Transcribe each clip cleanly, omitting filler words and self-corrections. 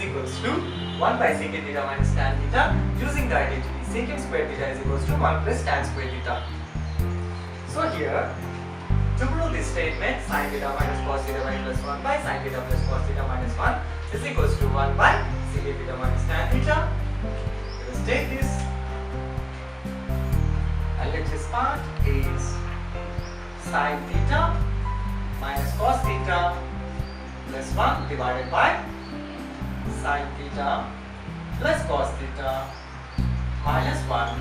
equals to 1 by secant theta minus tan theta using the identity secant square theta is equals to 1 plus tan square theta. So here, to prove this statement, sin theta minus cos theta by plus 1 by sin theta plus cos theta minus 1 is equals to 1 by secant theta minus tan theta. Let us take this and let this part is sin theta minus cos theta plus 1 divided by sin theta plus cos theta minus 1.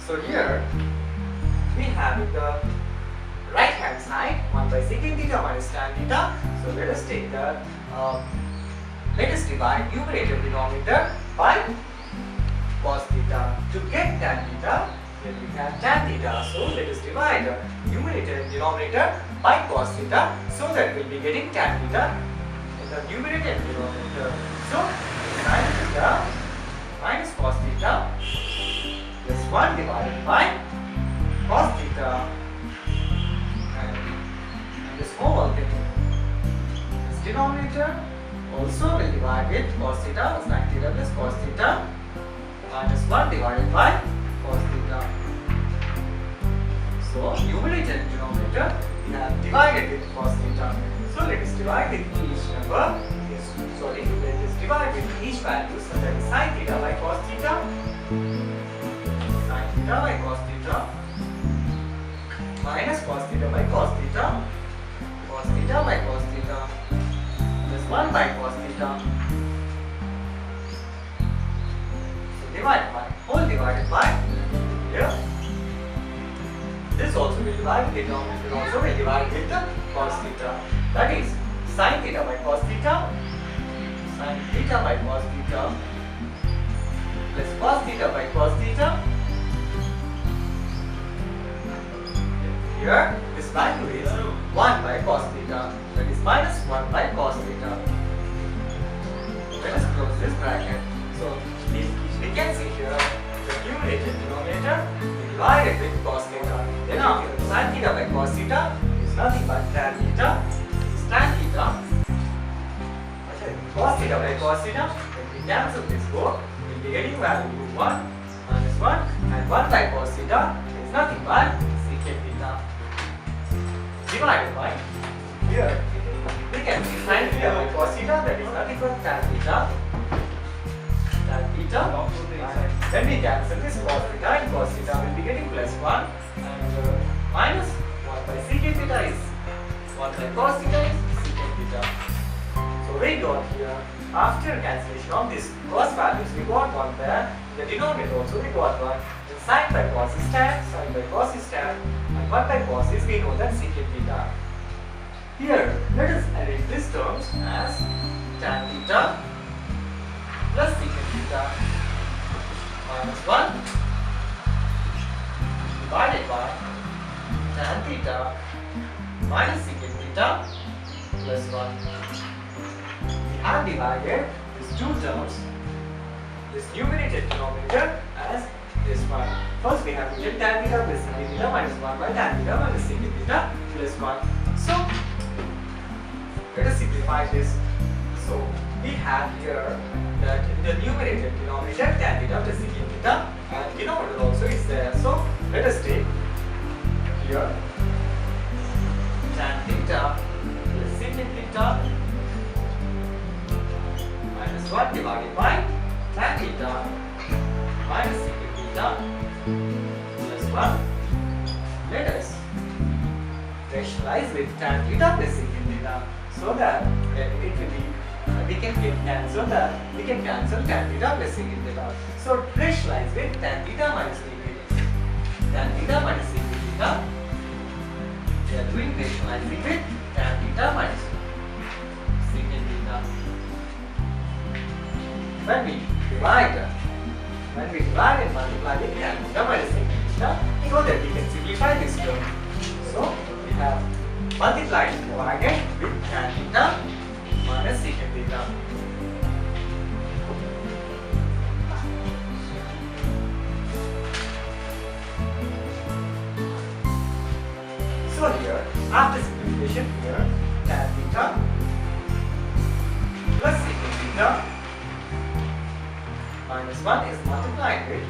So here we have the right hand side 1 by secant theta minus tan theta. So let us take the let us divide numerator denominator by cos theta. To get tan theta, then we have tan theta. So let us divide the numerator and denominator by cos theta, so that we will be getting tan theta in the numerator and denominator. So sin theta minus cos theta plus 1 divided by cos theta, and this whole thing, this denominator also will divide with cos theta, sin theta plus cos theta minus 1 divided by cos theta. So numerator and denominator we have divided with cos theta. So let us divide with each number. Let us divide with each value. So that is sin theta by cos theta, sin theta by cos theta minus cos theta by cos theta, cos theta by cos theta plus 1 by cos theta. So divide by, whole divided by here. This also will divide with the denominator, also will divide with the cos theta. That is sin theta by cos theta, sin theta by cos theta plus cos theta by cos theta. Here this value is 1 by cos theta, that is minus 1 by cos theta. Let us close this bracket. So we can see here the numerator and denominator divided with cos theta. Then after sin theta by cos theta is nothing but tan theta. Is tan theta. Cos theta by cos theta. When we cancel this both, we will be getting value 1 minus 1, and 1 by cos theta is nothing but secant theta divided by here. We can see sin theta by cos theta, that is nothing but tan theta. Tan theta. When we cancel this cos theta and cos theta, we will be getting plus 1, and minus 1 by secant theta is 1 by cos theta is secant theta. So we got here, after cancellation of this cos values, we got 1 there. The denominator also we got 1. Then sin by cos is tan, sin by cos is tan, and 1 by cos is we know that secant theta. Here, let us arrange these terms as tan theta plus secant theta minus 1 divided by tan theta minus secant theta plus 1. We have divided these two terms, this numerator and denominator, as this one. First we have written tan theta plus secant theta minus 1 by tan theta minus secant theta plus 1. So let us simplify this. So we have here that in the numerator and denominator tan theta plus secant theta, and denominator also is there. So let us take here tan theta plus secant theta minus 1 divided by tan theta minus secant theta plus 1. Let us rationalize with tan theta plus secant theta, so that it will be we can get cancel that we can cancel tan theta plus secant theta. So rationalize with tan theta minus secant theta. Tan theta minus secant theta. We are doing rationalizing with tan theta minus secant theta. When we divide and multiply with tan theta minus secant theta, so that we can simplify this term. So we have multiplied and divided with tan theta minus secant theta. So here, after simplification here, tan theta plus secant theta this one is multiplied with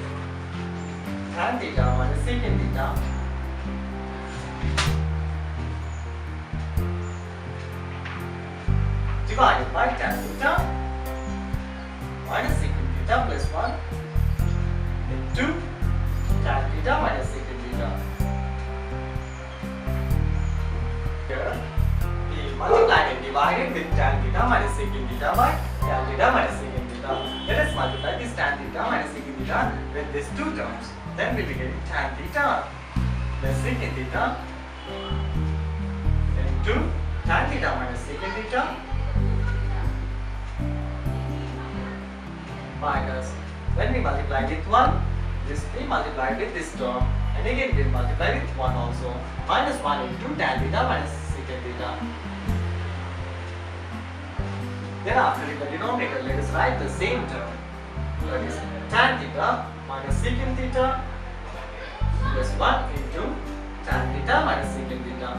tan theta minus secant theta divided by tan theta minus secant theta plus 1 into tan theta minus secant theta. Here we multiplied and divided with tan theta minus secant theta by tan theta minus secant theta. Let us multiply this tan theta minus secant theta with these two terms. Then we will be getting tan theta plus secant theta into tan theta minus secant theta minus, when we multiply with 1, this we multiply with this term, and again we will multiply with 1 also, minus 1 into tan theta minus secant theta. Then after in the denominator, let us write the same term, that is tan theta minus secant theta plus 1 into tan theta minus secant theta.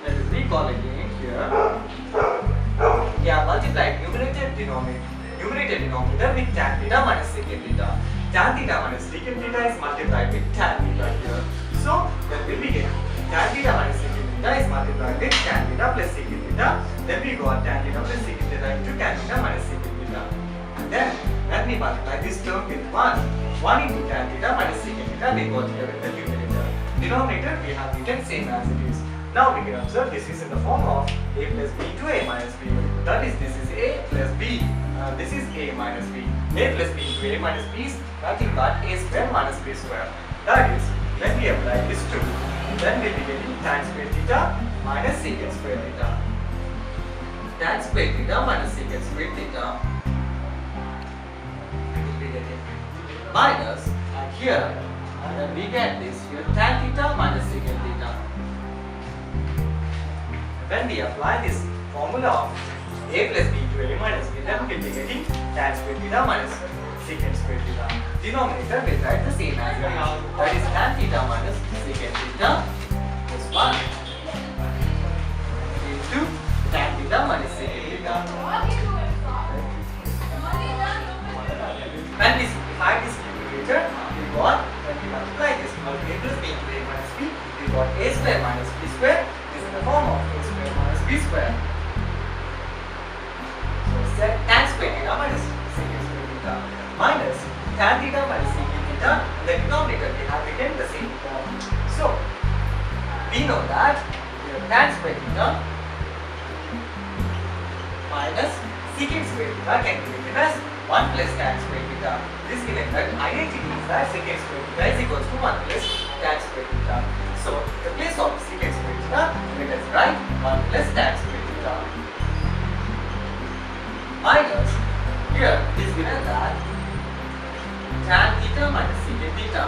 Let us recall again here. We have multiplied numerator denominator with tan theta minus secant theta. Tan theta minus secant theta is multiplied with tan theta here. So then we will be getting tan theta minus secant theta is multiplied with tan theta plus secant theta. Then we got tan theta plus secant theta into tan theta minus secant theta. And then when we multiply this term with 1 into tan theta minus secant theta, we got here with the numerator. Denominator we have written same as it is. Now we can observe this is in the form of a plus b to a minus b. That is, this is a plus b. This is a minus b. A plus b to a minus b is nothing but a square minus b square. That is, when we apply this to, then we will be getting tan square theta minus secant square theta. Tan square theta minus secant square theta. We will be getting minus, and here, and then we get this here tan theta minus secant theta. When we apply this formula of a plus b to a minus b, then we will be getting tan square theta minus secant square theta. Denominator will write the same as it is. That is tan theta minus secant theta plus 1 into tan theta minus secant theta. When we simplify this numerator, we got, when we multiply this a plus b to a minus b, we got a square minus b square is in the form of a square minus b square. So tan square theta minus secant square theta minus tan theta minus secant theta. In the denominator we have written the same form. So we know that tan square theta minus secant square theta can be written as 1 plus tan square theta. This given that identity is that secant square theta is equals to 1 plus tan square theta. So the place of secant square theta, let us write 1 plus tan square theta minus, here it is given that tan theta minus secant theta.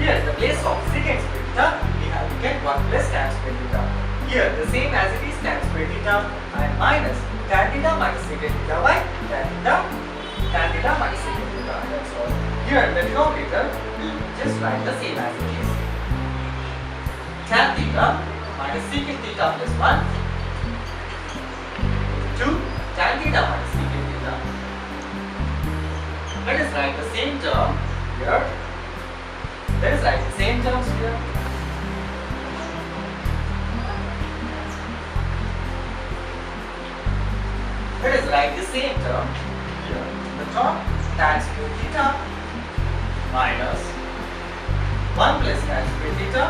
Here the place of secant square theta, we have to get 1 plus tan square theta. Here the same as it is tan square theta and minus tan theta minus secant theta by tan theta minus secant theta. That's all. Here the denominator we just write the same as it is. Tan theta minus secant theta plus 1 to tan theta minus secant theta. Let us write the same term here. Let us write the same terms here. Let us write the same term here. The top tan square theta minus 1 plus tan square theta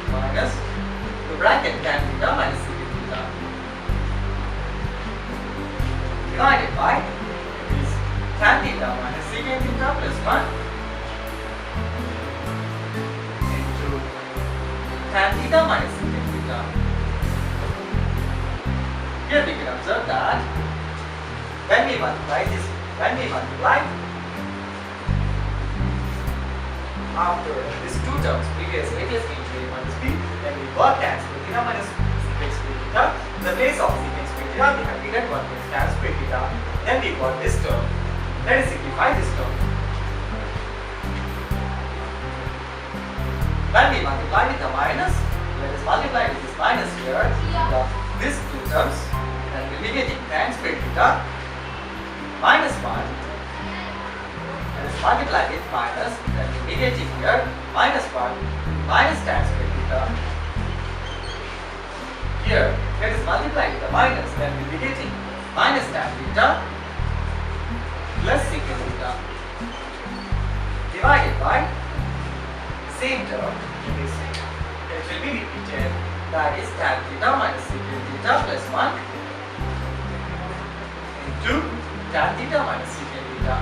minus the bracket tan theta minus secant theta divided by this tan theta minus secant theta plus 1 into tan theta minus secant theta. Here we can observe that when we multiply after these two terms, previous a plus b to a minus b, then we got tan square theta minus secant square theta. In the place of secant square theta, we have written 1 plus tan square theta. Then we got this term. Let us simplify this term. When we multiply with the minus, let us multiply with this minus here. These two terms, and we will be getting tan square theta minus 1. Let us multiply with minus, then we will be getting here minus 1 minus tan square theta. Here, let us multiply with the minus, then we will be getting minus tan theta plus secant theta divided by same term, it will be repeated, that is tan theta minus secant theta plus 1 into tan theta minus secant theta.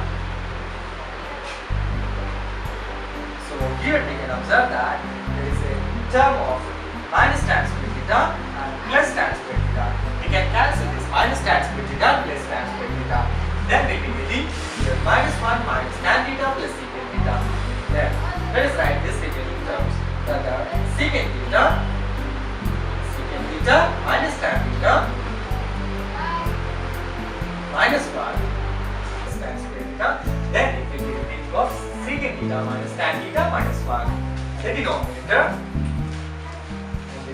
So here we can observe that there is a term of minus tan square theta and plus tan square theta. We can cancel this minus tan square theta plus tan square theta. Then we will be getting here minus 1 minus tan theta plus secant theta. Then let us write this remaining terms, that are secant theta minus tan theta minus 1 plus tan square theta. Then it will be remaining of secant theta minus tan theta minus 1. The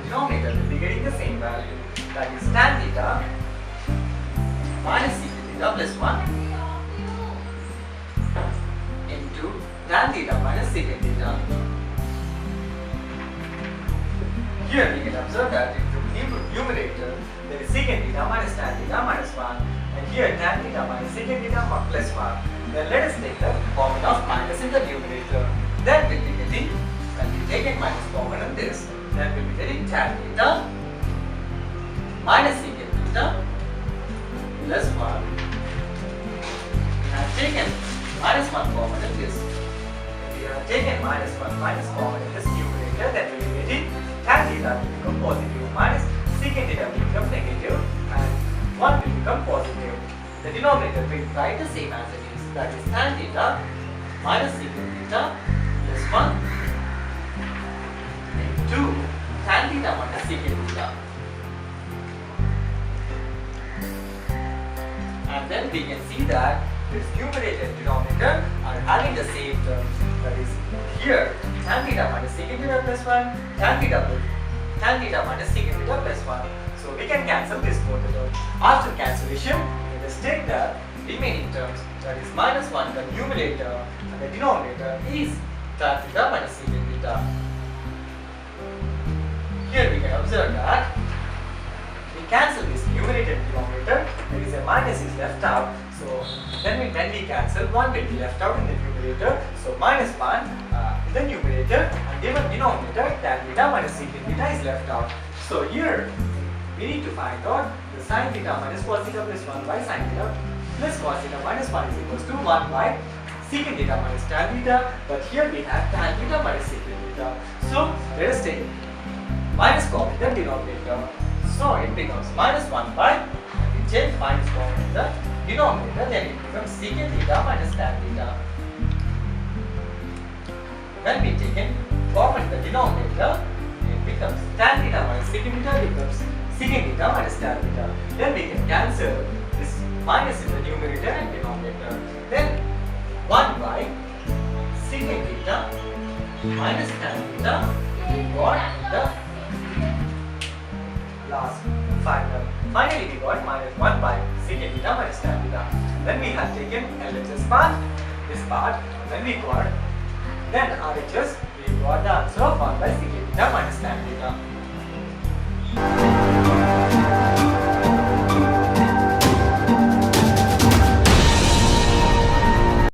denominator will be getting the same value, that is tan theta minus secant theta plus 1 into tan theta minus secant theta. Here we can observe that in the numerator there is secant theta minus tan theta minus 1, and here tan theta minus secant theta plus 1. Then let us take the common of minus in the numerator. Then we will be getting, when we take it minus common in this, then we will be getting tan theta minus secant theta plus 1. We have taken minus 1 common in this. If we have taken minus 1 minus common in this numerator, then we will be getting tan theta will become positive minus secant theta will become negative and 1 will become positive. The denominator will write the same as it is, that is tan theta minus secant theta plus 1 into tan theta minus secant theta. And then we can see that this numerator and denominator are having the same terms, that is here tan theta minus secant theta plus 1, tan theta minus secant theta plus 1. So we can cancel this both terms. After cancellation, let us take the remaining terms, that is minus 1 the numerator and the denominator is tan theta minus secant theta. Here we can observe that we cancel this numerator and denominator, there is a minus is left out. So then when we cancel, 1 will be left out in the numerator. So minus 1 in the numerator and given denominator tan theta minus secant theta is left out. So here we need to find out the sin theta minus cos theta plus 1 by sin theta plus cos theta minus 1 is equals to 1 by secant theta minus tan theta. But here we have tan theta minus secant theta. So let us take minus common in the denominator. So it becomes minus 1 by, we change minus common in the denominator, then it becomes secant theta minus tan theta. When we take in common in the denominator, it becomes tan theta minus secant theta becomes secant theta minus tan theta. Then we can cancel this minus in the numerator and denominator. Then 1 by secant theta minus tan theta we got the last final. Finally we got minus 1 by secant theta minus tan theta. Then we have taken LHS part, this part, then we got, then RHS, we got the answer of 1 by secant theta minus tan theta.